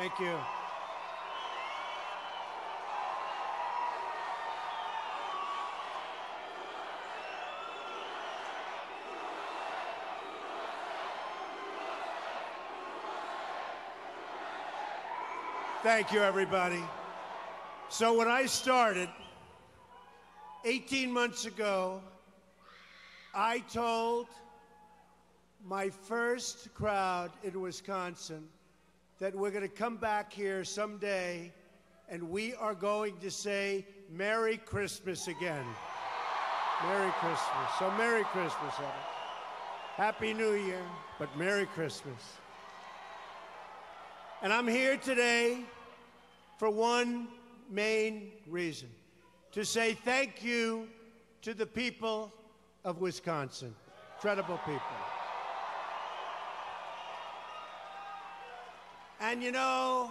Thank you. Thank you, everybody. So when I started 18 months ago, I told my first crowd in Wisconsin that we're going to come back here someday and we are going to say Merry Christmas again. Merry Christmas. So Merry Christmas, everyone. Happy New Year, but Merry Christmas. And I'm here today for one main reason, to say thank you to the people of Wisconsin. Incredible people. And you know,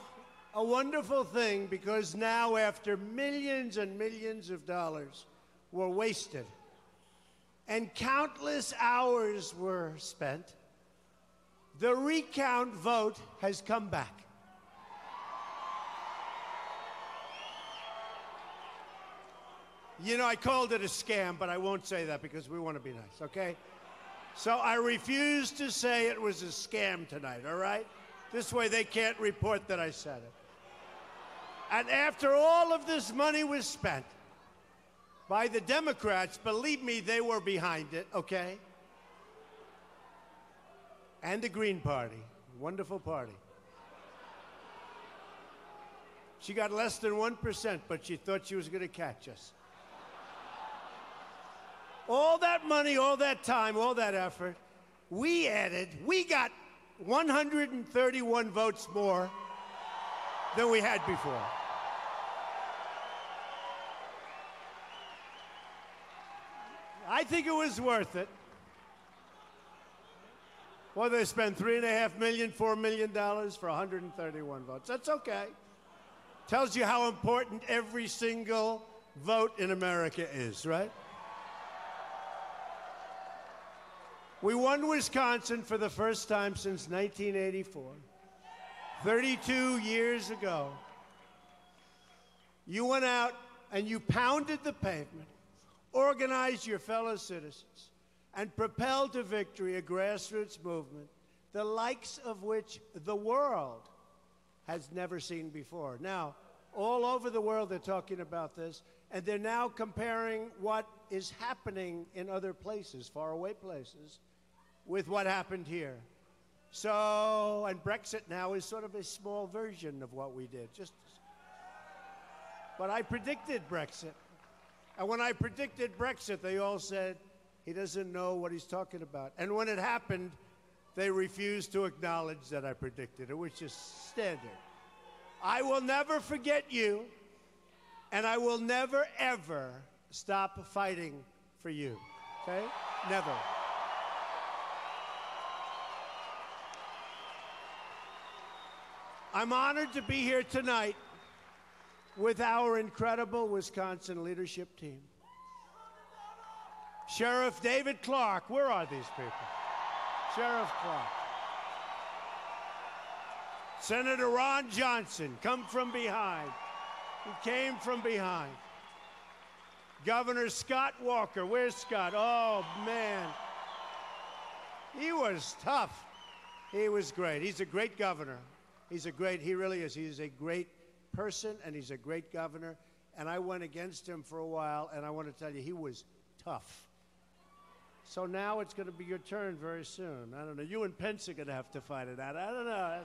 a wonderful thing, because now after millions and millions of dollars were wasted and countless hours were spent, the recount vote has come back. You know, I called it a scam, but I won't say that because we want to be nice, okay? So I refuse to say it was a scam tonight, all right? This way they can't report that I said it. And after all of this money was spent by the Democrats, believe me, they were behind it, okay? And the Green Party, wonderful party. She got less than 1%, but she thought she was going to catch us. All that money, all that time, all that effort, we got 131 votes more than we had before. I think it was worth it. Well, they spent $3.5 million, $4 million for 131 votes. That's okay. Tells you how important every single vote in America is, right? We won Wisconsin for the first time since 1984, 32 years ago. You went out and you pounded the pavement, organized your fellow citizens, and propelled to victory a grassroots movement, the likes of which the world has never seen before. Now, all over the world they're talking about this, and they're now comparing what is happening in other places, faraway places, with what happened here. So, and Brexit now is sort of a small version of what we did. But I predicted Brexit. And when I predicted Brexit, they all said, he doesn't know what he's talking about. And when it happened, they refused to acknowledge that I predicted it, which is standard. I will never forget you, and I will never, ever stop fighting for you, okay? Never. I'm honored to be here tonight with our incredible Wisconsin leadership team. Sheriff David Clark, where are these people? Sheriff Clark. Senator Ron Johnson, come from behind. He came from behind. Governor Scott Walker, where's Scott? Oh, man. He was tough. He was great. He's a great governor. He really is. He's a great person, and he's a great governor. And I went against him for a while, and I want to tell you, he was tough. So now it's going to be your turn very soon. I don't know. You and Pence are going to have to fight it out. I don't know.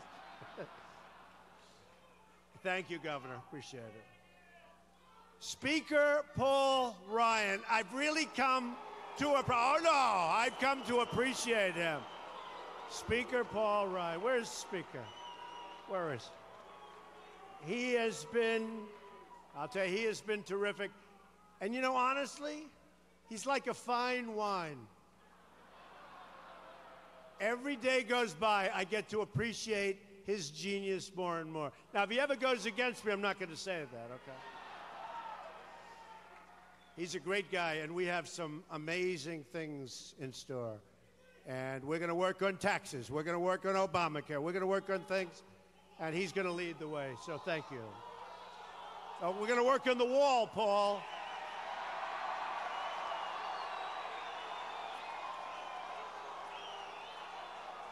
Thank you, Governor. Appreciate it. Speaker Paul Ryan, I've really come to I've come to appreciate him. Speaker Paul Ryan. Where's Speaker? Where is he? He has been, I'll tell you, he has been terrific. And you know, honestly, he's like a fine wine. Every day goes by, I get to appreciate his genius more and more. Now, if he ever goes against me, I'm not going to say that, okay? He's a great guy, and we have some amazing things in store. And we're going to work on taxes. We're going to work on Obamacare. We're going to work on things. and he's going to lead the way. So thank you. So we're going to work on the wall, Paul.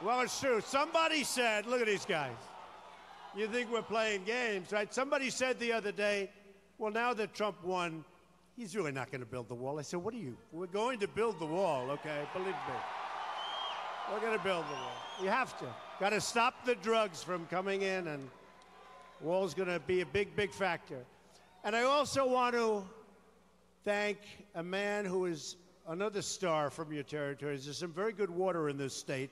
Well, it's true. Somebody said, look at these guys. You think we're playing games, right? Somebody said the other day, well, now that Trump won, he's really not going to build the wall. I said, what are you? We're going to build the wall, okay? Believe me. We're going to build the wall. You have to. Got to stop the drugs from coming in, and the wall's going to be a big, big factor. And I also want to thank a man who is another star from your territories. There's some very good water in this state.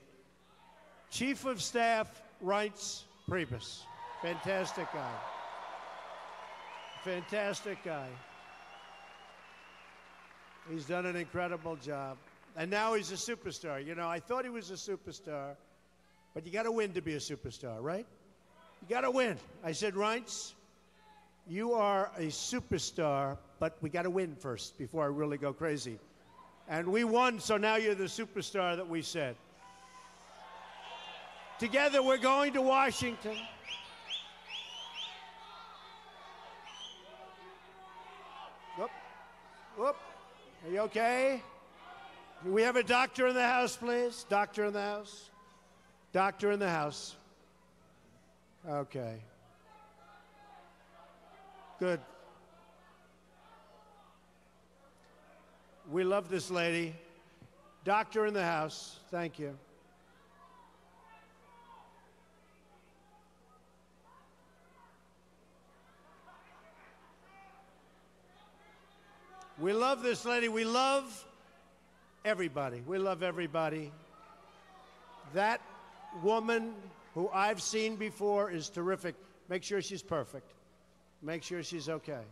Chief of Staff Reince Priebus. Fantastic guy. Fantastic guy. He's done an incredible job. And now he's a superstar. You know, I thought he was a superstar, but you got to win to be a superstar, right? You got to win. I said, Reince, you are a superstar, but we got to win first before I really go crazy. And we won, so now you're the superstar that we said. Together, we're going to Washington. Whoop. Whoop. Are you okay? Do we have a doctor in the house, please? Doctor in the house? Doctor in the house. Okay. Good. We love this lady. Doctor in the house. Thank you. We love this lady. We love everybody. We love everybody. That woman who I've seen before is terrific. Make sure she's perfect. Make sure she's okay.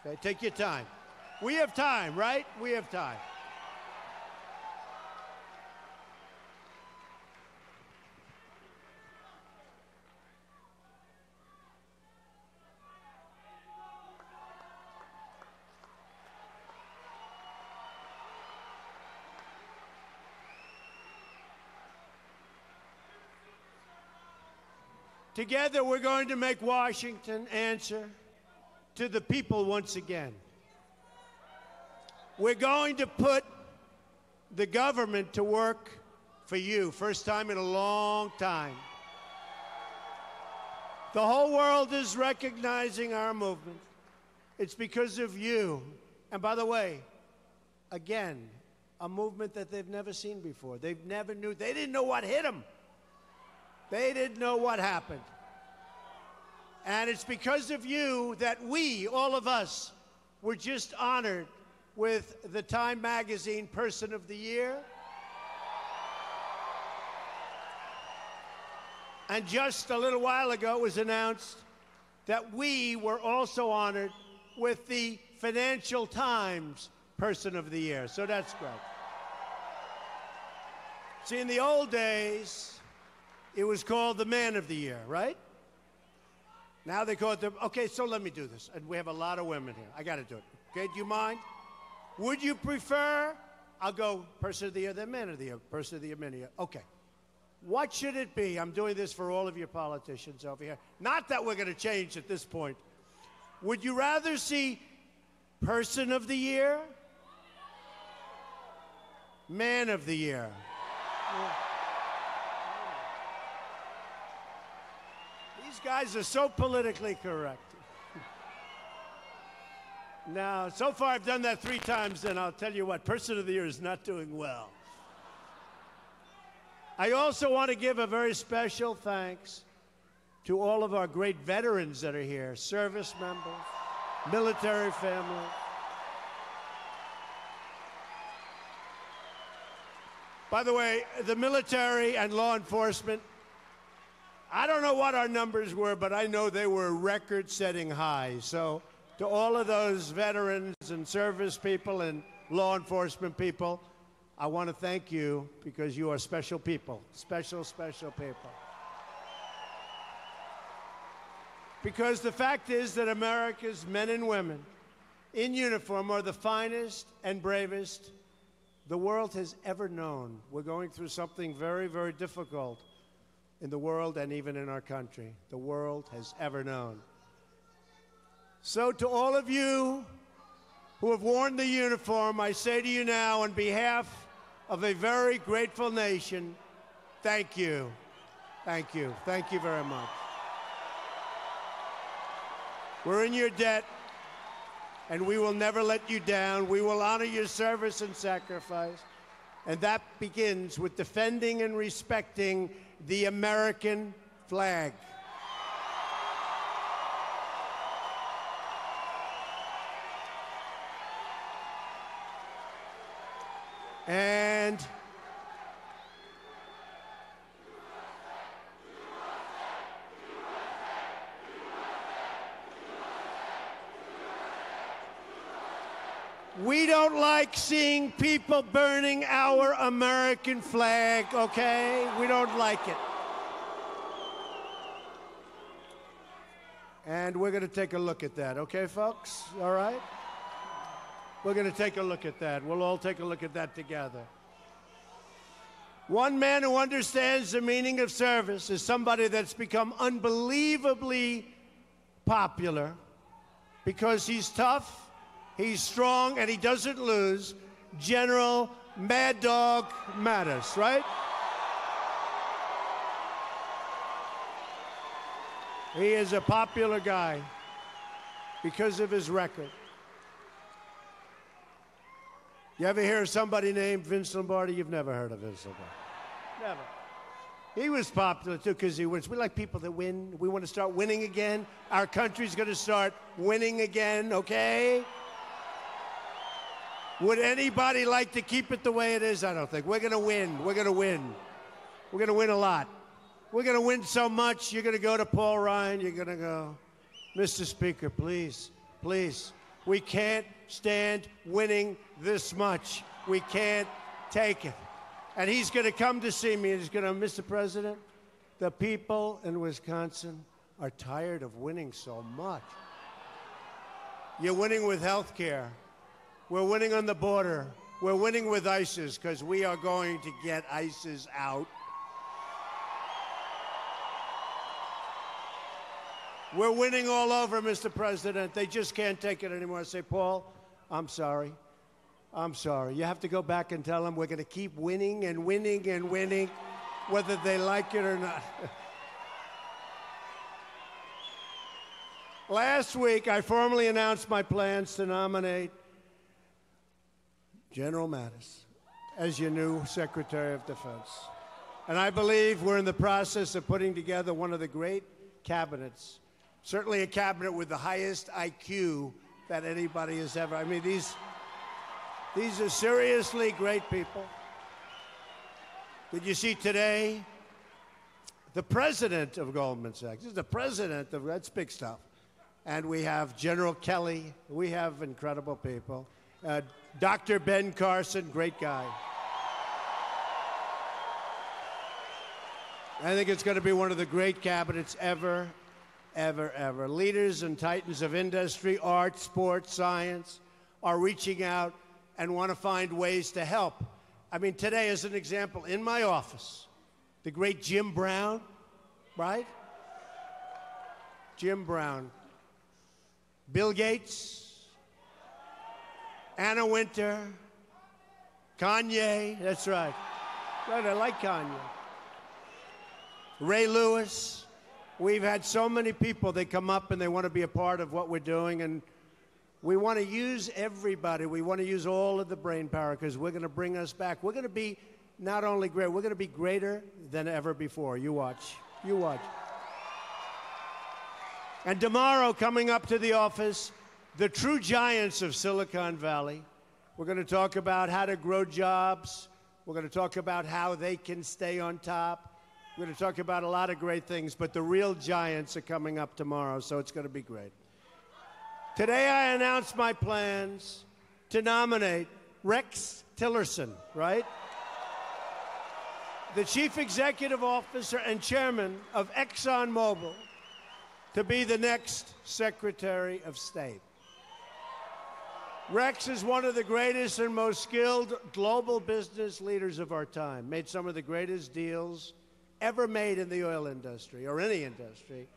Okay, take your time. We have time, right? We have time. Together, we're going to make Washington answer to the people once again. We're going to put the government to work for you, first time in a long time. The whole world is recognizing our movement. It's because of you. And by the way, again, a movement that they've never seen before. They didn't know what hit them. They didn't know what happened. And it's because of you that we, all of us, were just honored with the Time Magazine Person of the Year. And just a little while ago, it was announced that we were also honored with the Financial Times Person of the Year. So that's great. See, in the old days, it was called the Man of the Year, right? Now they call it the... Okay, so let me do this. And we have a lot of women here. I got to do it. Okay, do you mind? Would you prefer... I'll go Person of the Year, then Man of the Year. Person of the Year, Man of the Year. Okay. What should it be? I'm doing this for all of your politicians over here. Not that we're going to change at this point. Would you rather see Person of the Year? Man of the Year. Yeah. These guys are so politically correct. Now, so far I've done that 3 times, and I'll tell you what, Person of the Year is not doing well. I also want to give a very special thanks to all of our great veterans that are here, service members, military families. By the way, the military and law enforcement, I don't know what our numbers were, but I know they were record-setting highs. So to all of those veterans and service people and law enforcement people, I want to thank you because you are special people, special, special people. Because the fact is that America's men and women in uniform are the finest and bravest the world has ever known. We're going through something very, very difficult. in the world and even in our country, the world has ever known. So to all of you who have worn the uniform, I say to you now, on behalf of a very grateful nation, thank you. Thank you. Thank you very much. We're in your debt, and we will never let you down. We will honor your service and sacrifice, and that begins with defending and respecting the American flag. And we don't like seeing people burning our American flag, okay? We don't like it. And we're going to take a look at that, okay, folks? All right? We're going to take a look at that. We'll all take a look at that together. One man who understands the meaning of service is somebody that's become unbelievably popular because he's tough, he's strong, and he doesn't lose. General Mad Dog Mattis, right? He is a popular guy because of his record. You ever hear of somebody named Vince Lombardi? You've never heard of Vince Lombardi. Never. He was popular, too, because he wins. We like people that win. We want to start winning again. Our country's going to start winning again, okay? Would anybody like to keep it the way it is? I don't think. We're going to win. We're going to win. We're going to win a lot. We're going to win so much, you're going to go to Paul Ryan, you're going to go, Mr. Speaker, please, please. We can't stand winning this much. We can't take it. And he's going to come to see me, and he's going to, Mr. President, the people in Wisconsin are tired of winning so much. You're winning with health care. We're winning on the border. We're winning with ISIS, because we are going to get ISIS out. We're winning all over, Mr. President. They just can't take it anymore. I say, Paul, I'm sorry. I'm sorry. You have to go back and tell them we're going to keep winning and winning and winning, whether they like it or not. Last week, I formally announced my plans to nominate General Mattis as your new Secretary of Defense. And I believe we're in the process of putting together one of the great cabinets. Certainly a cabinet with the highest IQ that anybody has ever. I mean, these are seriously great people. Did you see today? The president of Goldman Sachs. This is the president of, that's big stuff. And we have General Kelly. We have incredible people. Dr. Ben Carson, great guy. I think it's going to be one of the great cabinets ever. Ever, ever. Leaders and titans of industry, art, sports, science are reaching out and want to find ways to help. I mean, today, as an example, in my office, the great Jim Brown, right? Jim Brown. Bill Gates, Anna Wintour, Kanye, that's right. Right, I like Kanye. Ray Lewis. We've had so many people, they come up and they want to be a part of what we're doing, and we want to use everybody. We want to use all of the brain power because we're going to bring us back. We're going to be not only great, we're going to be greater than ever before. You watch. You watch. And tomorrow, coming up to the office, the true giants of Silicon Valley. We're going to talk about how to grow jobs. We're going to talk about how they can stay on top. We're going to talk about a lot of great things, but the real giants are coming up tomorrow, so it's going to be great. Today, I announced my plans to nominate Rex Tillerson, right? The Chief Executive Officer and Chairman of ExxonMobil, to be the next Secretary of State. Rex is one of the greatest and most skilled global business leaders of our time, made some of the greatest deals ever made in the oil industry or any industry,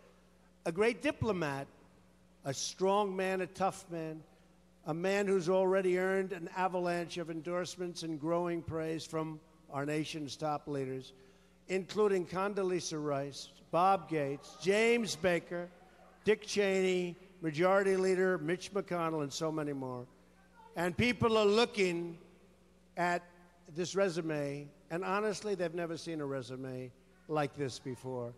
a great diplomat, a strong man, a tough man, a man who's already earned an avalanche of endorsements and growing praise from our nation's top leaders, including Condoleezza Rice, Bob Gates, James Baker, Dick Cheney, Majority Leader Mitch McConnell, and so many more. And people are looking at this resume, and honestly, they've never seen a resume like this before.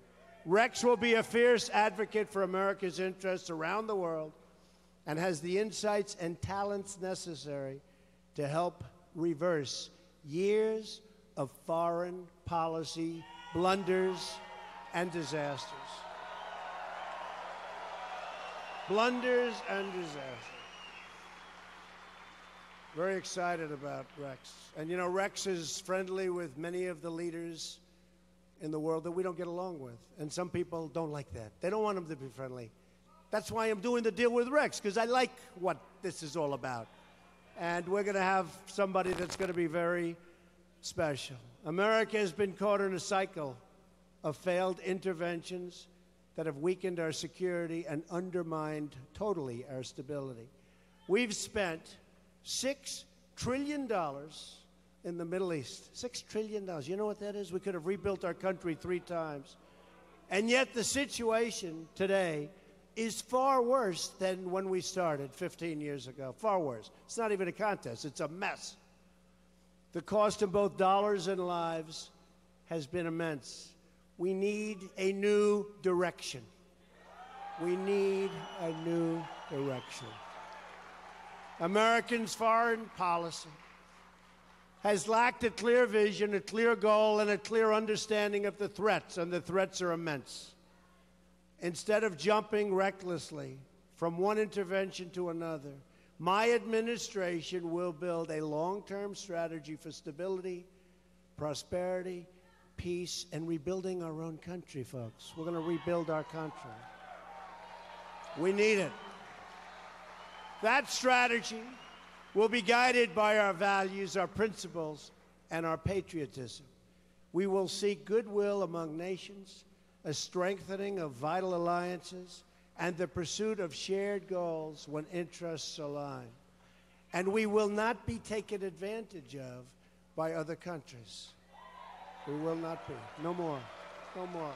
Rex will be a fierce advocate for America's interests around the world and has the insights and talents necessary to help reverse years of foreign policy blunders and disasters. Blunders and disasters. Very excited about Rex. And you know, Rex is friendly with many of the leaders in the world that we don't get along with. And some people don't like that. They don't want him to be friendly. That's why I'm doing the deal with Rex, because I like what this is all about. And we're going to have somebody that's going to be very special. America has been caught in a cycle of failed interventions that have weakened our security and undermined totally our stability. We've spent $6 trillion in the Middle East. $6 trillion. You know what that is? We could have rebuilt our country 3 times. And yet the situation today is far worse than when we started 15 years ago. Far worse. It's not even a contest. It's a mess. The cost in both dollars and lives has been immense. We need a new direction. We need a new direction. Americans' foreign policy has lacked a clear vision, a clear goal, and a clear understanding of the threats, and the threats are immense. Instead of jumping recklessly from one intervention to another, my administration will build a long-term strategy for stability, prosperity, peace, and rebuilding our own country, folks. We're going to rebuild our country. We need it. That strategy will be guided by our values, our principles, and our patriotism. We will seek goodwill among nations, a strengthening of vital alliances, and the pursuit of shared goals when interests align. And we will not be taken advantage of by other countries. We will not be. No more. No more.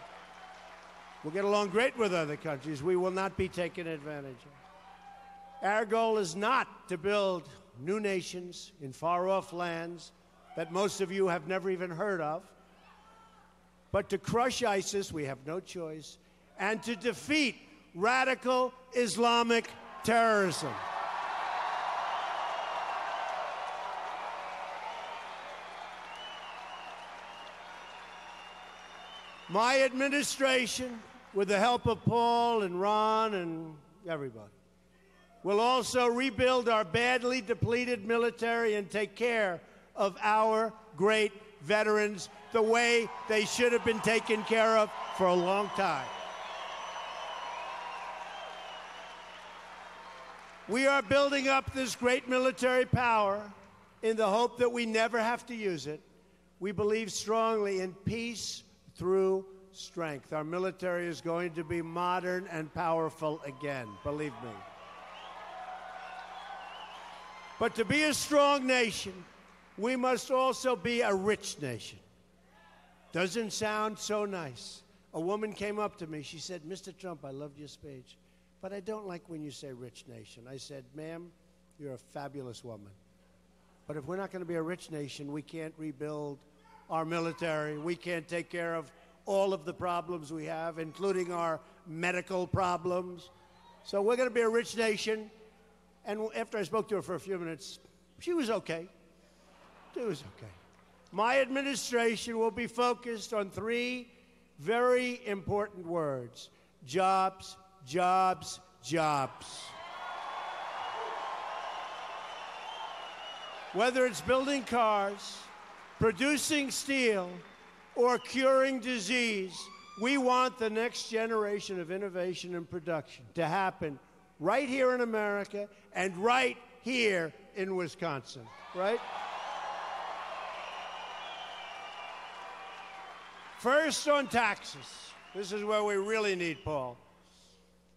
We'll get along great with other countries. We will not be taken advantage of. Our goal is not to build new nations in far-off lands that most of you have never even heard of, but to crush ISIS, we have no choice, and to defeat radical Islamic terrorism. My administration, with the help of Paul and Ron and everybody, will also rebuild our badly depleted military and take care of our great veterans the way they should have been taken care of for a long time. We are building up this great military power in the hope that we never have to use it. We believe strongly in peace through strength. Our military is going to be modern and powerful again, believe me. But to be a strong nation, we must also be a rich nation. Doesn't sound so nice. A woman came up to me. She said, "Mr. Trump, I loved your speech, but I don't like when you say rich nation." I said, "Ma'am, you're a fabulous woman. But if we're not going to be a rich nation, we can't rebuild our military. We can't take care of all of the problems we have, including our medical problems. So we're going to be a rich nation." And after I spoke to her for a few minutes, she was okay. It was okay. My administration will be focused on 3 very important words: jobs, jobs, jobs. Whether it's building cars, producing steel, or curing disease, we want the next generation of innovation and production to happen right here in America and right here in Wisconsin, right? First on taxes. This is where we really need Paul.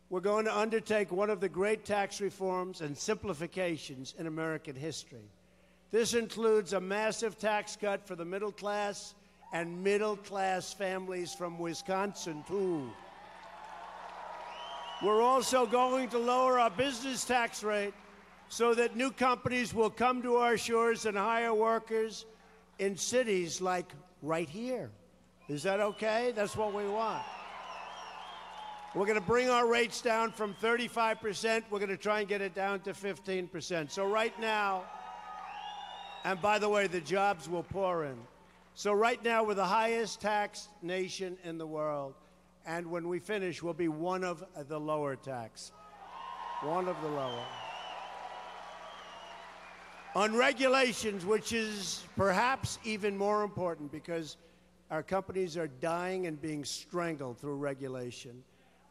We're going to undertake one of the great tax reforms and simplifications in American history. This includes a massive tax cut for the middle class and middle-class families from Wisconsin, too. We're also going to lower our business tax rate so that new companies will come to our shores and hire workers in cities like right here. Is that okay? That's what we want. We're going to bring our rates down from 35%. We're going to try and get it down to 15%. So right now, and by the way, the jobs will pour in. So right now, we're the highest taxed nation in the world. And when we finish, we'll be one of the lower tax. One of the lower. On regulations, which is perhaps even more important because our companies are dying and being strangled through regulation.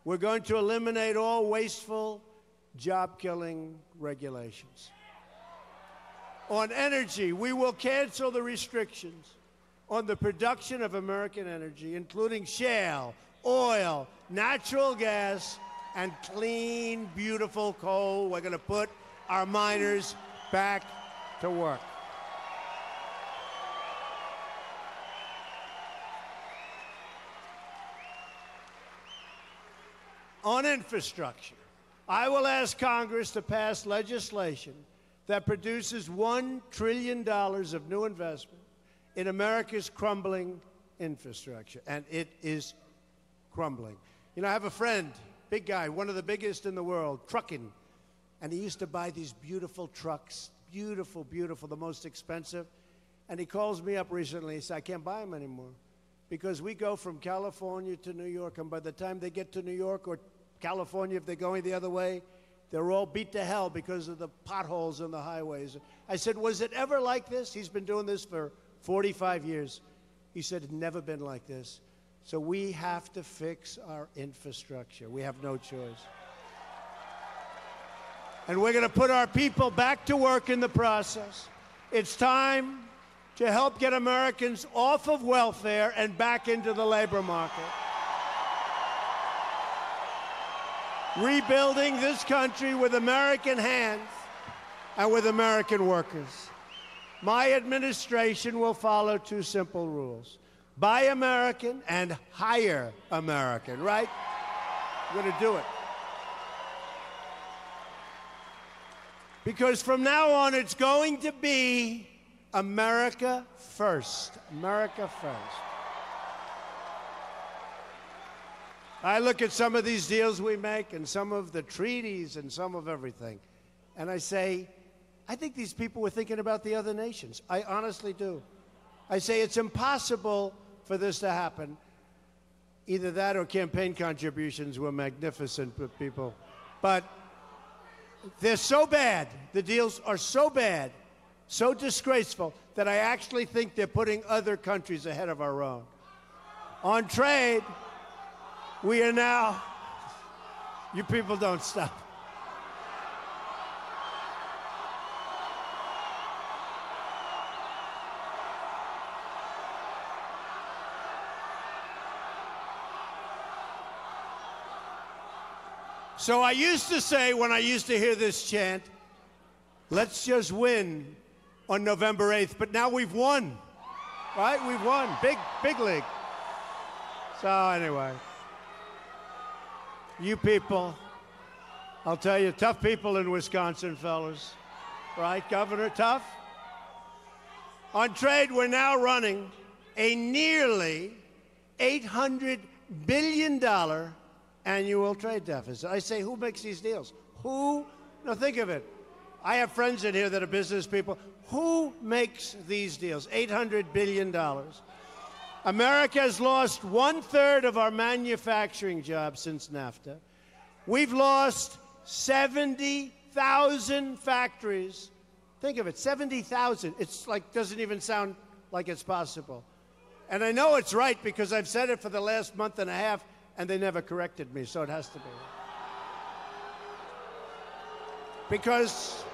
We're going to eliminate all wasteful, job-killing regulations. On energy, we will cancel the restrictions on the production of American energy, including shale, oil, natural gas, and clean, beautiful coal. We're going to put our miners back to work. On infrastructure, I will ask Congress to pass legislation that produces $1 trillion of new investment in America's crumbling infrastructure, and it is crumbling. You know, I have a friend, big guy, one of the biggest in the world, trucking, and he used to buy these beautiful trucks, beautiful, beautiful, the most expensive, and he calls me up recently. He said, I can't buy them anymore because we go from California to New York, and by the time they get to New York or California, if they're going the other way, they're all beat to hell because of the potholes on the highways. I said, was it ever like this? He's been doing this for 45 years. He said, it's never been like this. So we have to fix our infrastructure. We have no choice. And we're going to put our people back to work in the process. It's time to help get Americans off of welfare and back into the labor market. Rebuilding this country with American hands and with American workers. My administration will follow two simple rules. Buy American and hire American, right? We're going to do it. Because from now on, it's going to be America first. America first. I look at some of these deals we make and some of the treaties and some of everything, and I say, I think these people were thinking about the other nations. I honestly do. I say it's impossible for this to happen. Either that or campaign contributions were magnificent with people. But they're so bad, the deals are so bad, so disgraceful, that I actually think they're putting other countries ahead of our own. On trade, we are now, you people don't stop. So I used to say, when I used to hear this chant, let's just win on November 8th. But now we've won, right? We've won. Big league. So anyway, you people, I'll tell you, tough people in Wisconsin, fellas. Right, Governor? Tough? On trade, we're now running a nearly $800 billion annual trade deficit. I say, who makes these deals? Who? Now think of it. I have friends in here that are business people. Who makes these deals? $800 billion. America has lost 1/3 of our manufacturing jobs since NAFTA. We've lost 70,000 factories. Think of it, 70,000. It's like, doesn't even sound like it's possible. And I know it's right because I've said it for the last month and a half, and they never corrected me, so it has to be. Because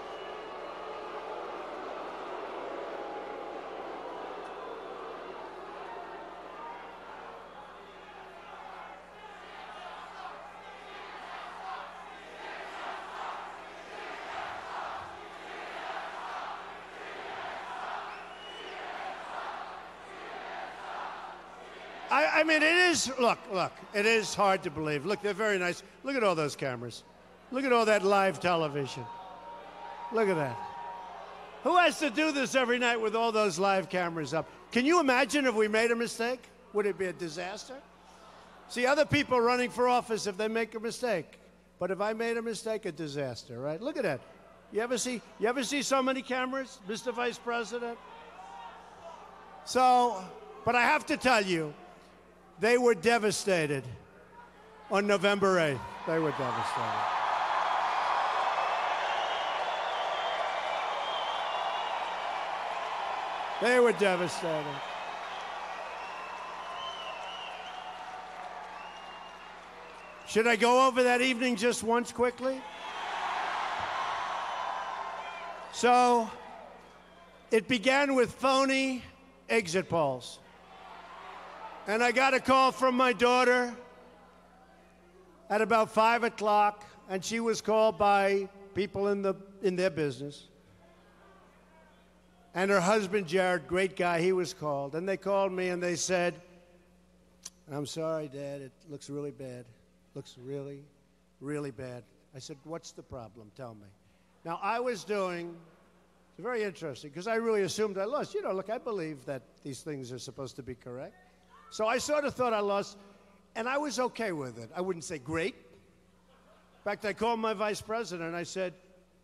I mean, it is, look, it is hard to believe. Look, they're very nice. Look at all those cameras. Look at all that live television. Look at that. Who has to do this every night with all those live cameras up? Can you imagine if we made a mistake? Would it be a disaster? See, other people running for office, if they make a mistake. But if I made a mistake, a disaster, right? Look at that. You ever see so many cameras, Mr. Vice President? So, but I have to tell you, they were devastated on November 8th. They were devastated. They were devastated. Should I go over that evening just once quickly? So, it began with phony exit polls. And I got a call from my daughter at about 5 o'clock, and she was called by people in their business. And her husband, Jared, great guy, he was called. And they called me and they said, "I'm sorry, Dad, it looks really bad. Looks really, really bad." I said, "What's the problem? Tell me." Now, I was doing, it's very interesting, because I really assumed I lost. You know, look, I believe that these things are supposed to be correct. So I sort of thought I lost, and I was okay with it. I wouldn't say great. In fact, I called my vice president, and I said,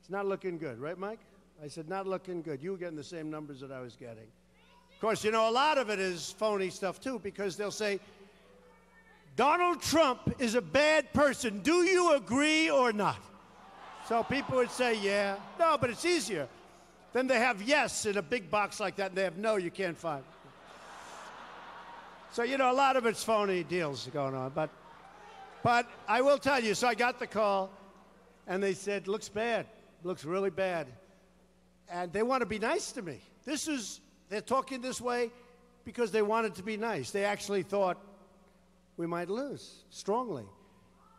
"It's not looking good, right, Mike?" I said, "Not looking good. You were getting the same numbers that I was getting." Of course, you know, a lot of it is phony stuff, too, because they'll say, "Donald Trump is a bad person. Do you agree or not?" So people would say, "Yeah." No, but it's easier. Then they have yes in a big box like that, and they have no, you can't find. So, you know, a lot of it's phony deals going on. But I will tell you, so I got the call, and they said, "Looks bad. Looks really bad." And they want to be nice to me. They're talking this way because they wanted to be nice. They actually thought we might lose strongly.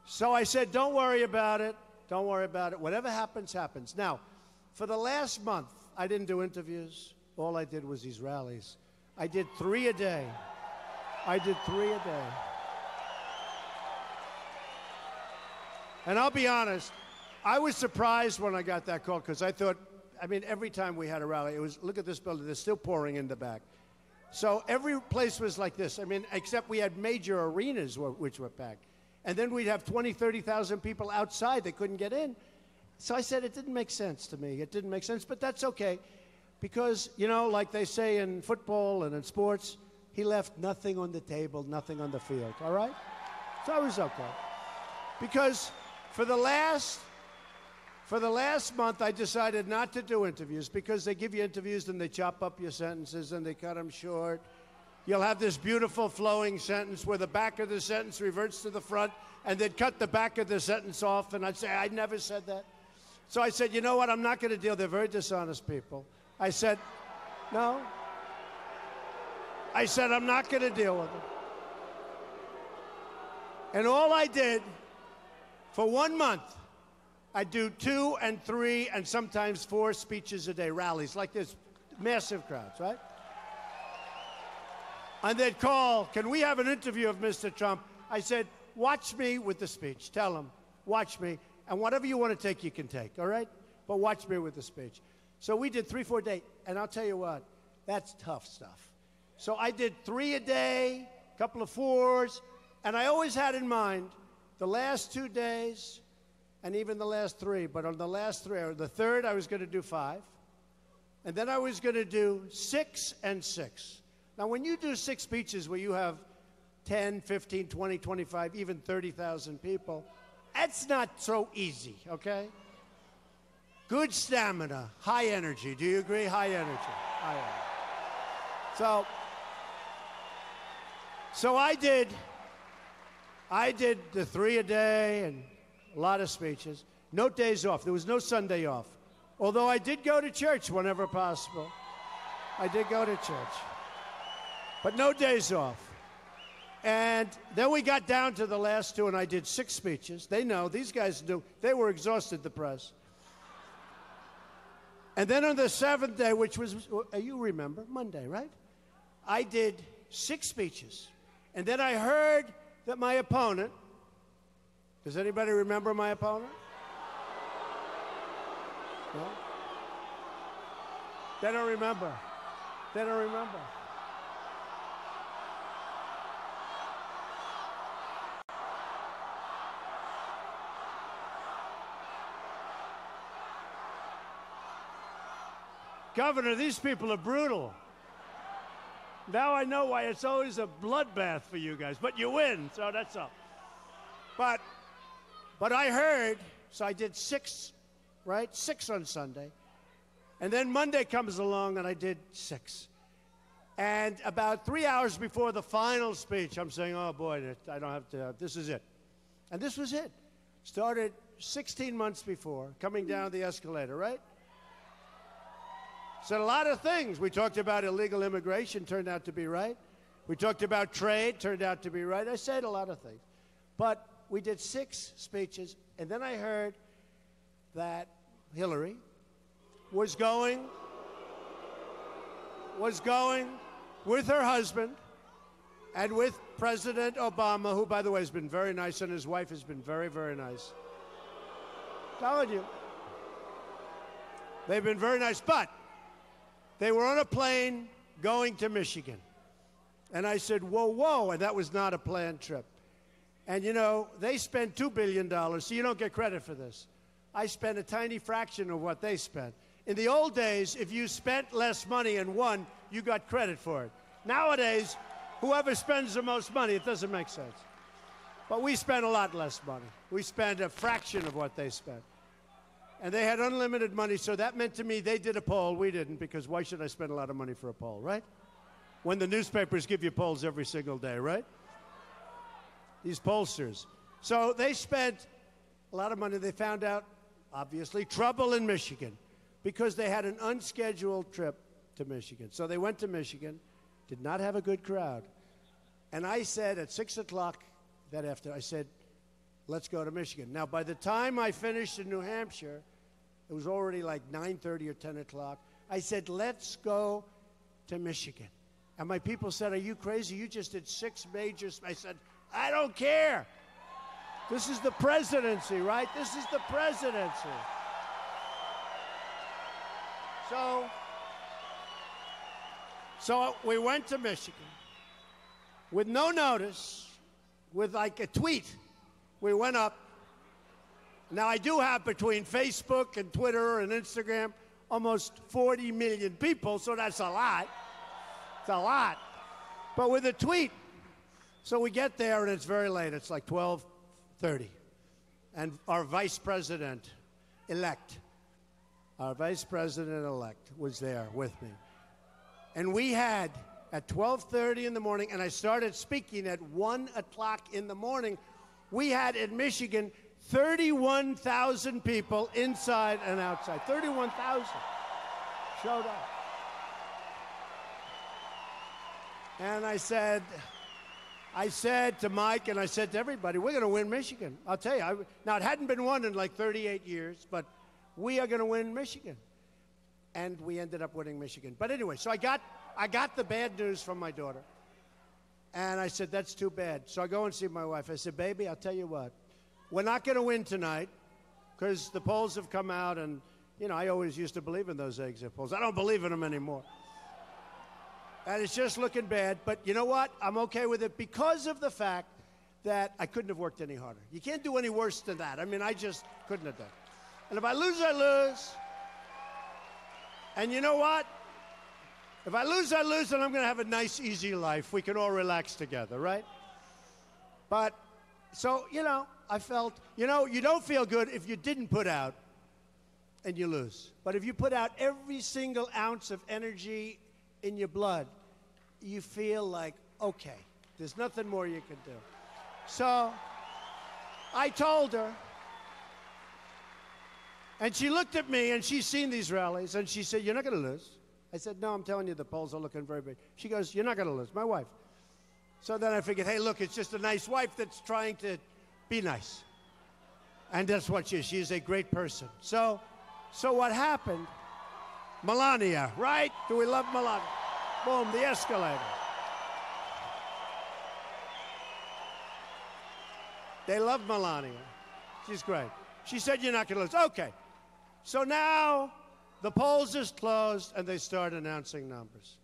So I said, "Don't worry about it. Don't worry about it. Whatever happens, happens." Now, for the last month, I didn't do interviews. All I did was these rallies. I did 3 a day. I did 3 a day. And I'll be honest, I was surprised when I got that call, because I thought, I mean, every time we had a rally, it was, look at this building, they're still pouring in the back. So every place was like this. I mean, except we had major arenas which were packed. And then we'd have 20, 30,000 people outside that couldn't get in. So I said it didn't make sense to me. It didn't make sense, but that's okay. Because, you know, like they say in football and in sports, he left nothing on the table, nothing on the field, all right? So it was okay. Because for the last month, I decided not to do interviews, because they give you interviews and they chop up your sentences and they cut them short. You'll have this beautiful flowing sentence where the back of the sentence reverts to the front, and they'd cut the back of the sentence off, and I'd say, "I never said that." So I said, "You know what? I'm not going to deal. They're very dishonest people." I said, "No." I said, "I'm not going to deal with them." And all I did for 1 month, I do 2 and 3 and sometimes 4 speeches a day, rallies like this, massive crowds, right? And they'd call, "Can we have an interview of Mr. Trump?" I said, "Watch me with the speech. Tell him, watch me. And whatever you want to take, you can take, all right? But watch me with the speech." So we did 3, 4 days. And I'll tell you what, that's tough stuff. So I did 3 a day, a couple of 4s. And I always had in mind the last 2 days and even the last 3. But on the last 3, or the third, I was going to do 5. And then I was going to do 6 and 6. Now, when you do 6 speeches where you have 10, 15, 20, 25, even 30,000 people, that's not so easy, okay? Good stamina, high energy. Do you agree? High energy. High energy. So I did the 3 a day and a lot of speeches. No days off. There was no Sunday off. Although I did go to church whenever possible. I did go to church. But no days off. And then we got down to the last 2, and I did 6 speeches. They know. These guys knew. They were exhausted, the press. And then on the 7th day, which was, you remember, Monday, right? I did 6 speeches. And then I heard that my opponent, does anybody remember my opponent? No? They don't remember. They don't remember. Governor, these people are brutal. Now I know why it's always a bloodbath for you guys. But you win, so that's all. But I heard, so I did 6, right? 6 on Sunday. And then Monday comes along and I did 6. And about 3 hours before the final speech, I'm saying, oh boy, I don't have to, this is it. And this was it. Started 16 months before, coming down the escalator, right? Said a lot of things. We talked about illegal immigration, turned out to be right. We talked about trade, turned out to be right. I said a lot of things. But we did 6 speeches, and then I heard that Hillary was going with her husband and with President Obama, who, by the way, has been very nice, and his wife has been very, very nice. Telling you. They've been very nice, but they were on a plane going to Michigan. And I said, whoa, whoa, and that was not a planned trip. And, you know, they spent $2 billion, so you don't get credit for this. I spent a tiny fraction of what they spent. In the old days, if you spent less money and won, you got credit for it. Nowadays, whoever spends the most money, it doesn't make sense. But we spent a lot less money. We spent a fraction of what they spent. And they had unlimited money, so that meant to me they did a poll. We didn't, because why should I spend a lot of money for a poll, right? When the newspapers give you polls every single day, right? These pollsters. So they spent a lot of money. They found out, obviously, trouble in Michigan because they had an unscheduled trip to Michigan. So they went to Michigan, did not have a good crowd. And I said at 6 o'clock that afternoon, I said, let's go to Michigan. Now, by the time I finished in New Hampshire, it was already like 9:30 or 10 o'clock. I said, let's go to Michigan. And my people said, are you crazy? You just did 6 majors. I said, I don't care. This is the presidency, right? This is the presidency. So we went to Michigan with no notice, with like a tweet. We went up. Now, I do have between Facebook and Twitter and Instagram almost 40 million people, so that's a lot. It's a lot. But with a tweet. So we get there, and it's very late. It's like 12:30. And our vice president-elect was there with me. And we had, at 12:30 in the morning, and I started speaking at 1 o'clock in the morning, we had in Michigan 31,000 people inside and outside. 31,000 showed up. And I said to Mike and I said to everybody, we're going to win Michigan. I'll tell you. Now, it hadn't been won in like 38 years, but we are going to win Michigan. And we ended up winning Michigan. But anyway, so I got the bad news from my daughter. And I said, that's too bad. So I go and see my wife. I said, baby, I'll tell you what. We're not going to win tonight because the polls have come out. And, you know, I always used to believe in those exit polls. I don't believe in them anymore. And it's just looking bad. But you know what? I'm okay with it because of the fact that I couldn't have worked any harder. You can't do any worse than that. I mean, I just couldn't have done it. And if I lose, I lose. And you know what? If I lose, I lose, and I'm going to have a nice, easy life. We can all relax together, right? But, so, you know, I felt, you know, you don't feel good if you didn't put out and you lose. But if you put out every single ounce of energy in your blood, you feel like, okay, there's nothing more you can do. So I told her, and she looked at me, and she's seen these rallies, and she said, you're not going to lose. I said, no, I'm telling you, the polls are looking very big. She goes, you're not going to lose, my wife. So then I figured, hey, look, it's just a nice wife that's trying to be nice. And that's what she is. She is a great person. So what happened? Melania, right? Do we love Melania? Boom, the escalator. They love Melania. She's great. She said, you're not going to lose. Okay. So now the polls is closed, and they start announcing numbers.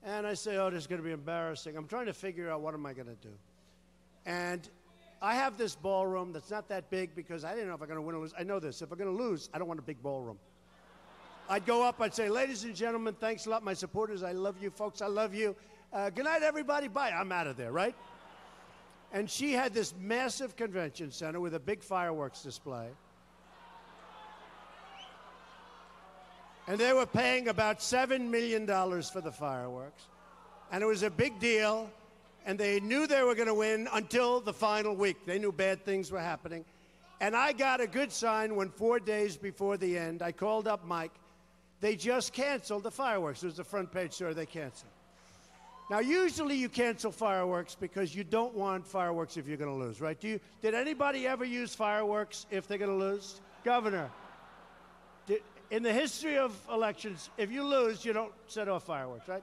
And I say, oh, this is going to be embarrassing. I'm trying to figure out what am I going to do. And I have this ballroom that's not that big because I didn't know if I'm going to win or lose. I know this. If I'm going to lose, I don't want a big ballroom. I'd go up, I'd say, ladies and gentlemen, thanks a lot, my supporters. I love you, folks. I love you. Good night, everybody. Bye. I'm out of there, right? And she had this massive convention center with a big fireworks display. And they were paying about $7 million for the fireworks. And it was a big deal. And they knew they were going to win until the final week. They knew bad things were happening. And I got a good sign when 4 days before the end, I called up Mike. They just canceled the fireworks. It was the front page story. They canceled. Now, usually you cancel fireworks because you don't want fireworks if you're going to lose, right? Did anybody ever use fireworks if they're going to lose? Governor, in the history of elections, if you lose, you don't set off fireworks, right?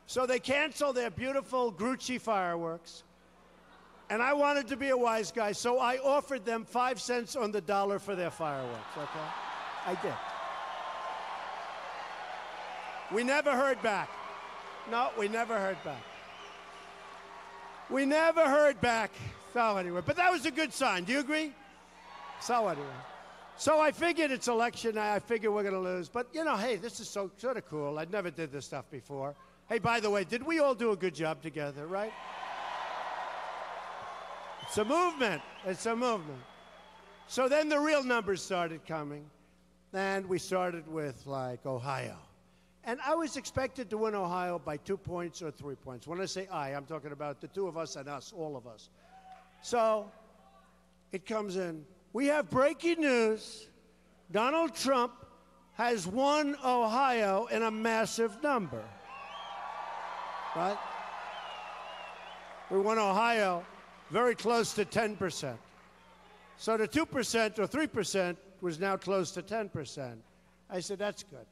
So they canceled their beautiful Grucci fireworks. And I wanted to be a wise guy, so I offered them 5 cents on the dollar for their fireworks, okay? I did. We never heard back. No, we never heard back. We never heard back. So anyway, but that was a good sign. Do you agree? So anyway. So I figured it's election night. I figured we're going to lose. But, you know, hey, this is sort of cool. I never did this stuff before. Hey, by the way, did we all do a good job together, right? It's a movement. It's a movement. So then the real numbers started coming. And we started with, like, Ohio. And I was expected to win Ohio by 2 points or 3 points. When I say I'm talking about the two of us and us, all of us. So it comes in. We have breaking news. Donald Trump has won Ohio in a massive number. Right? We won Ohio very close to 10%. So the 2% or 3% was now close to 10%. I said, that's good.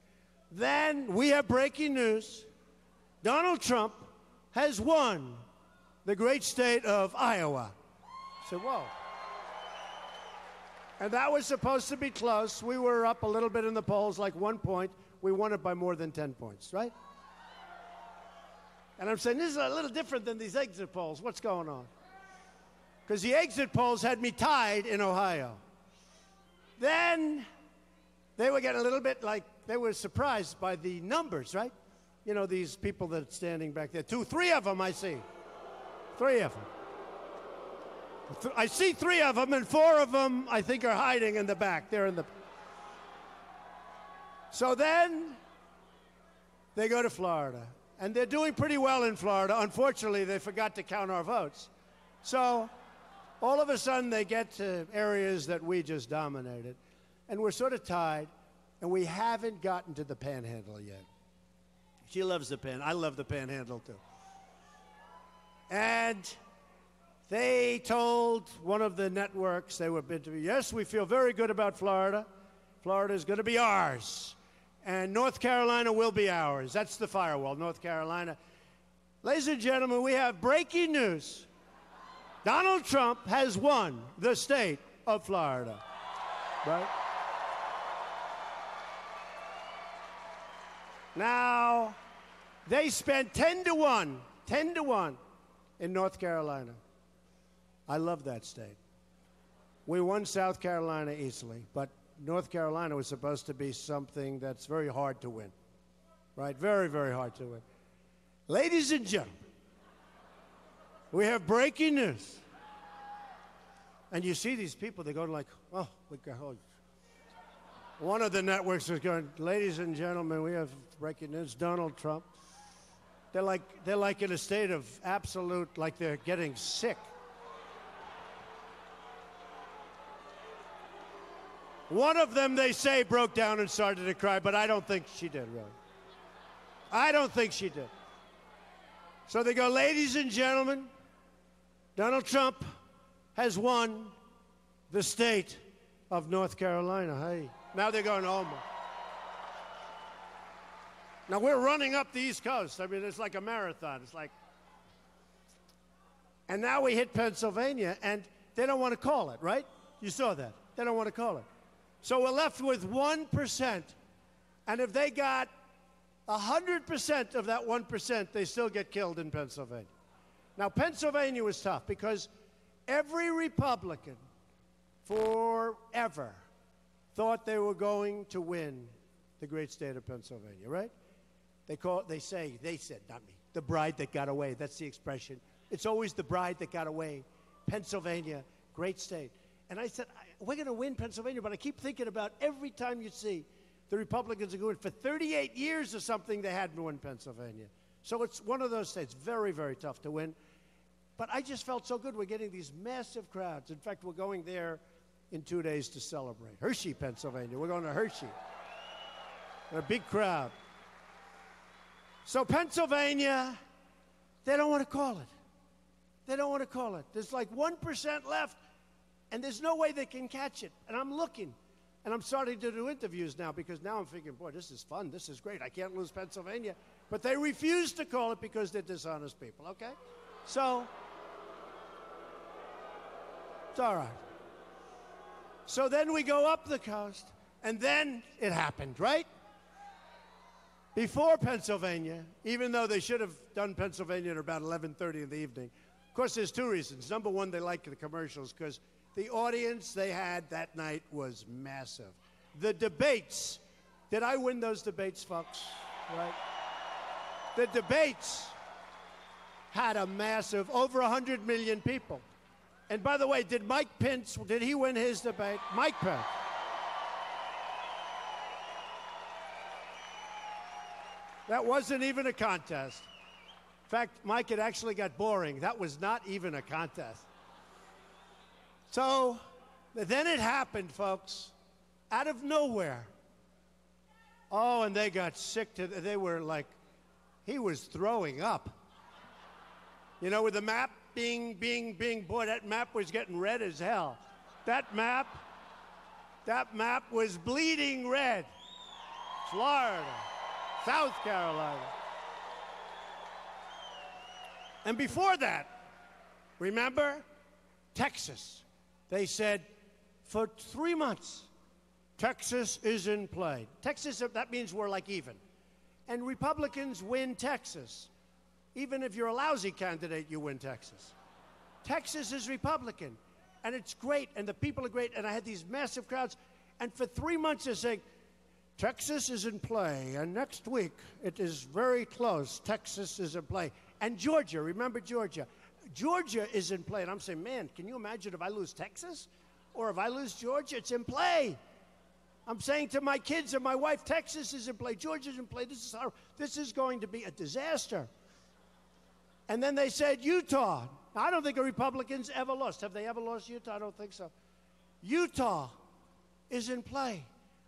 Then we have breaking news. Donald Trump has won the great state of Iowa. I said, whoa. And that was supposed to be close. We were up a little bit in the polls, like 1 point. We won it by more than 10 points, right? And I'm saying, this is a little different than these exit polls. What's going on? Because the exit polls had me tied in Ohio. Then they were getting a little bit like, they were surprised by the numbers, right? You know, these people that are standing back there. 2, 3 of them I see. 3 of them. I see 3 of them, and 4 of them I think are hiding in the back. They're in the... So then they go to Florida. And they're doing pretty well in Florida. Unfortunately, they forgot to count our votes. So all of a sudden, they get to areas that we just dominated. And we're sort of tied. And we haven't gotten to the Panhandle yet. She loves the I love the Panhandle, too. And they told one of the networks they were interviewing, yes, we feel very good about Florida. Florida is going to be ours. And North Carolina will be ours. That's the firewall, North Carolina. Ladies and gentlemen, we have breaking news. Donald Trump has won the state of Florida. Right? Now, they spent 10 to 1 in North Carolina. I love that state. We won South Carolina easily, but North Carolina was supposed to be something that's very hard to win, right? Very, very hard to win. Ladies and gentlemen, we have breaking news. And you see these people, they're going like, oh, one of the networks was going, ladies and gentlemen, we have breaking news, Donald Trump. They're like in a state of absolute, like they're getting sick. One of them, they say, broke down and started to cry, but I don't think she did, really. I don't think she did. So they go, ladies and gentlemen, Donald Trump has won the state of North Carolina. Hey. Now they're going, oh, my. Now we're running up the East Coast. I mean, it's like a marathon. It's like, and now we hit Pennsylvania, and they don't want to call it, right? You saw that. They don't want to call it. So we're left with 1%. And if they got 100% of that 1%, they still get killed in Pennsylvania. Now, Pennsylvania was tough because every Republican forever thought they were going to win the great state of Pennsylvania, right? They said, not me, the bride that got away. That's the expression. It's always the bride that got away. Pennsylvania, great state. And I said, we're going to win Pennsylvania, but I keep thinking about every time you see the Republicans are going for 38 years or something, they hadn't won Pennsylvania. So it's one of those states, very, very tough to win. But I just felt so good. We're getting these massive crowds. In fact, we're going there in 2 days to celebrate. Hershey, Pennsylvania. We're going to Hershey. A big crowd. So Pennsylvania, they don't want to call it. They don't want to call it. There's like 1% left, and there's no way they can catch it. And I'm looking, and I'm starting to do interviews now because now I'm thinking, boy, this is fun. This is great. I can't lose Pennsylvania. But they refuse to call it because they're dishonest people, okay? So, it's all right. So then we go up the coast, and then it happened, right? Before Pennsylvania, even though they should have done Pennsylvania at about 11:30 in the evening. Of course, there's two reasons. Number one, they like the commercials because the audience they had that night was massive. The debates, did I win those debates, folks? Right? The debates had a massive, over 100 million people. And by the way, did Mike Pence, did he win his debate? Mike Pence. That wasn't even a contest. In fact, Mike, it actually got boring. That was not even a contest. So then it happened, folks, out of nowhere. Oh, and they got sick to, they were like, he was throwing up. You know, with the map being, boy, that map was getting red as hell. That map was bleeding red. Florida, South Carolina. And before that, remember, Texas. They said, for 3 months, Texas is in play. Texas, that means we're like even. And Republicans win Texas. Even if you're a lousy candidate, you win Texas. Texas is Republican, and it's great, and the people are great, and I had these massive crowds. And for 3 months, they're saying, Texas is in play, and next week, it is very close. Texas is in play. And Georgia, remember Georgia? Georgia is in play. And I'm saying, man, can you imagine if I lose Texas? Or if I lose Georgia? It's in play. I'm saying to my kids and my wife, Texas is in play. Georgia's in play. This is going to be a disaster. And then they said Utah. Now, I don't think the Republicans ever lost. Have they ever lost Utah? I don't think so. Utah is in play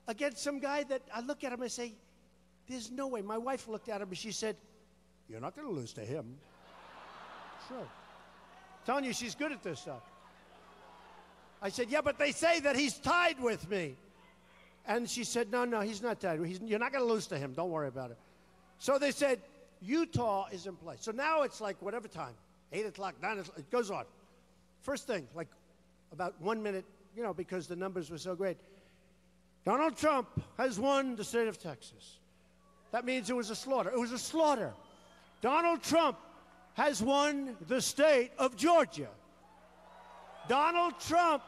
against some guy that I look at him and say, there's no way. My wife looked at him and she said, you're not going to lose to him. Sure. I'm telling you, she's good at this stuff. I said, yeah, but they say that he's tied with me. And she said, no, he's not tied. You're not going to lose to him. Don't worry about it. So they said, Utah is in play. So now it's like whatever time, 8 o'clock, 9 o'clock, it goes on. First thing, like about 1 minute, you know, because the numbers were so great. Donald Trump has won the state of Texas. That means it was a slaughter. It was a slaughter. Donald Trump has won the state of Georgia. Donald Trump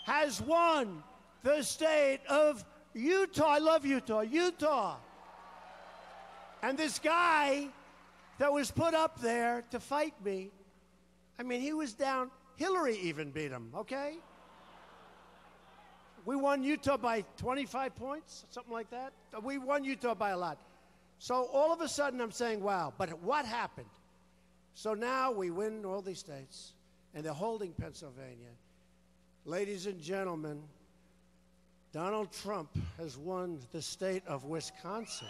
has won the state of Utah. I love Utah. Utah. And this guy that was put up there to fight me, I mean, he was down. Hillary even beat him, okay? We won Utah by 25 points, something like that. We won Utah by a lot. So all of a sudden I'm saying, wow, but what happened? So now we win all these states, and they're holding Pennsylvania. Ladies and gentlemen, Donald Trump has won the state of Wisconsin.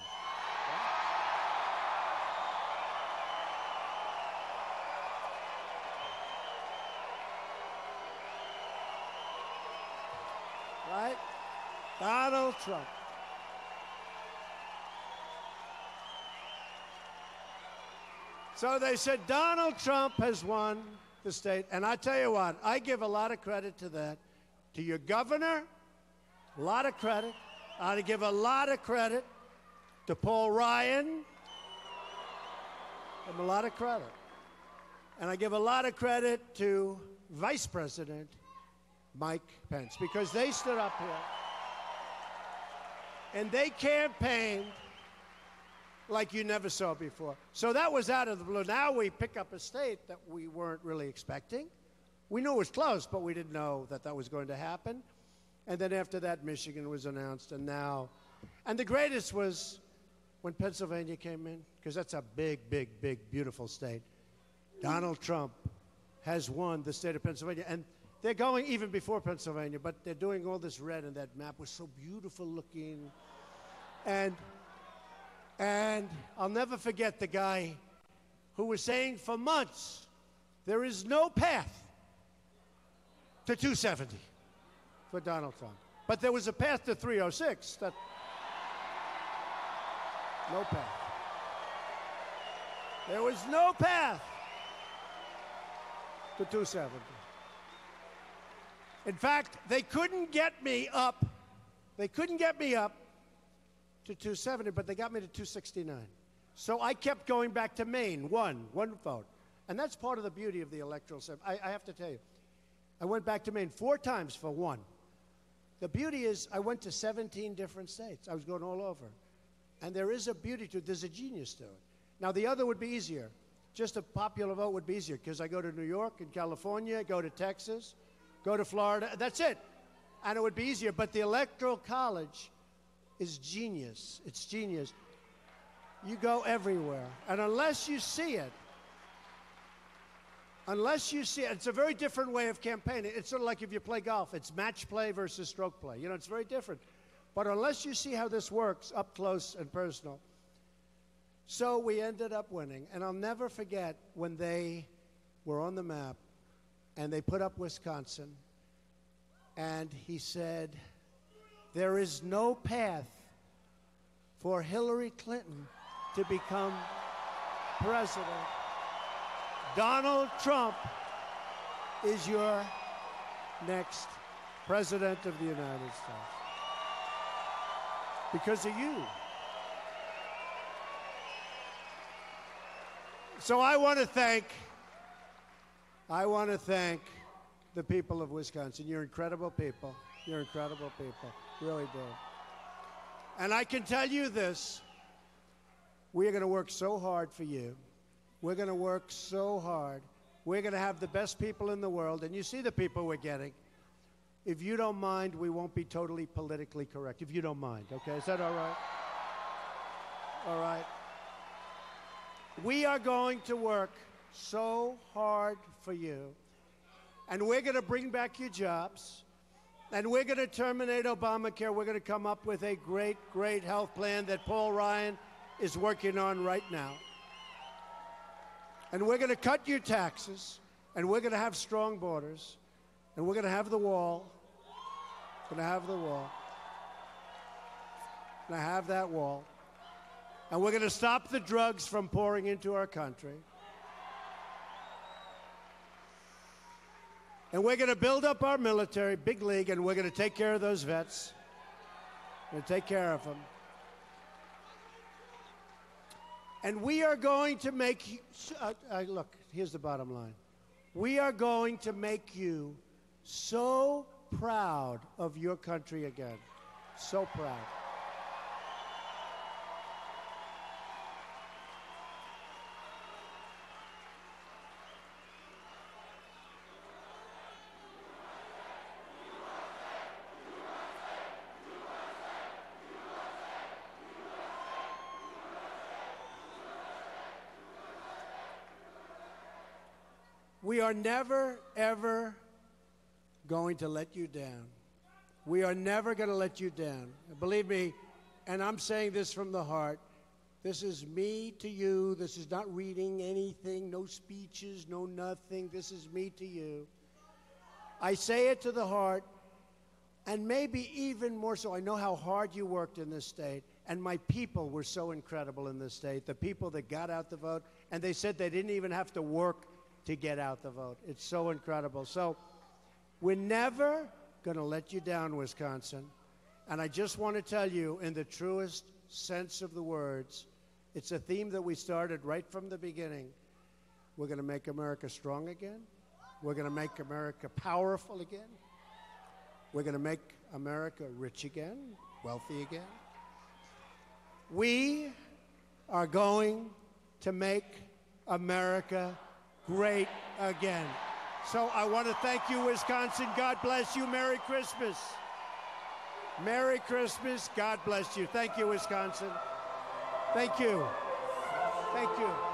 Right? Donald Trump. So they said Donald Trump has won the state. And I tell you what, I give a lot of credit to that, to your governor, a lot of credit. I give a lot of credit to Paul Ryan. Give him a lot of credit. And I give a lot of credit to Vice President Mike Pence, because they stood up here and they campaigned like you never saw before. So that was out of the blue. Now we pick up a state that we weren't really expecting. We knew it was close, but we didn't know that that was going to happen. And then after that, Michigan was announced, and now. And the greatest was when Pennsylvania came in, because that's a big, big, big, beautiful state. Donald Trump has won the state of Pennsylvania. And they're going even before Pennsylvania, but they're doing all this red, and that map was so beautiful looking. And I'll never forget the guy who was saying for months, there is no path to 270 for Donald Trump. But there was a path to 306. No path. There was no path to 270. In fact, they couldn't get me up. They couldn't get me up to 270, but they got me to 269. So I kept going back to Maine, one vote. And that's part of the beauty of the electoral system. I have to tell you, I went back to Maine 4 times for one. The beauty is I went to 17 different states. I was going all over. And there is a beauty to it. There's a genius to it. Now, the other would be easier. Just a popular vote would be easier, because I go to New York and California, go to Texas, go to Florida. That's it. And it would be easier. But the Electoral College is genius. It's genius. You go everywhere. And unless you see it, it's a very different way of campaigning. It's sort of like if you play golf. It's match play versus stroke play. You know, it's very different. But unless you see how this works up close and personal. So we ended up winning. And I'll never forget when they were on the map and they put up Wisconsin. And he said, there is no path for Hillary Clinton to become president. Donald Trump is your next president of the United States. Because of you. So I want to thank the people of Wisconsin. You're incredible people. You're incredible people. Really do. And I can tell you this. We are going to work so hard for you. We're going to work so hard. We're going to have the best people in the world. And you see the people we're getting. If you don't mind, we won't be totally politically correct. If you don't mind, okay? Is that all right? All right. We are going to work so hard for you. And we're going to bring back your jobs. And we're going to terminate Obamacare. We're going to come up with a great, great health plan that Paul Ryan is working on right now. And we're going to cut your taxes. And we're going to have strong borders. And we're going to have the wall. We're going to have the wall. We're going to have that wall. And we're going to stop the drugs from pouring into our country. And we're going to build up our military, big league, and we're going to take care of those vets. We're going to take care of them. And we are going to make, look, here's the bottom line. We are going to make you so proud of your country again. So proud. We are never, ever going to let you down. We are never going to let you down. Believe me, and I'm saying this from the heart, this is me to you. This is not reading anything, no speeches, no nothing. This is me to you. I say it to the heart, and maybe even more so. I know how hard you worked in this state, and my people were so incredible in this state, the people that got out the vote, and they said they didn't even have to work to get out the vote. It's so incredible. So we're never going to let you down, Wisconsin. And I just want to tell you, in the truest sense of the words, it's a theme that we started right from the beginning. We're going to make America strong again. We're going to make America powerful again. We're going to make America rich again, wealthy again. We are going to make America great again. So I want to thank you, Wisconsin. God bless you. Merry Christmas. Merry Christmas. God bless you. Thank you, Wisconsin. Thank you. Thank you.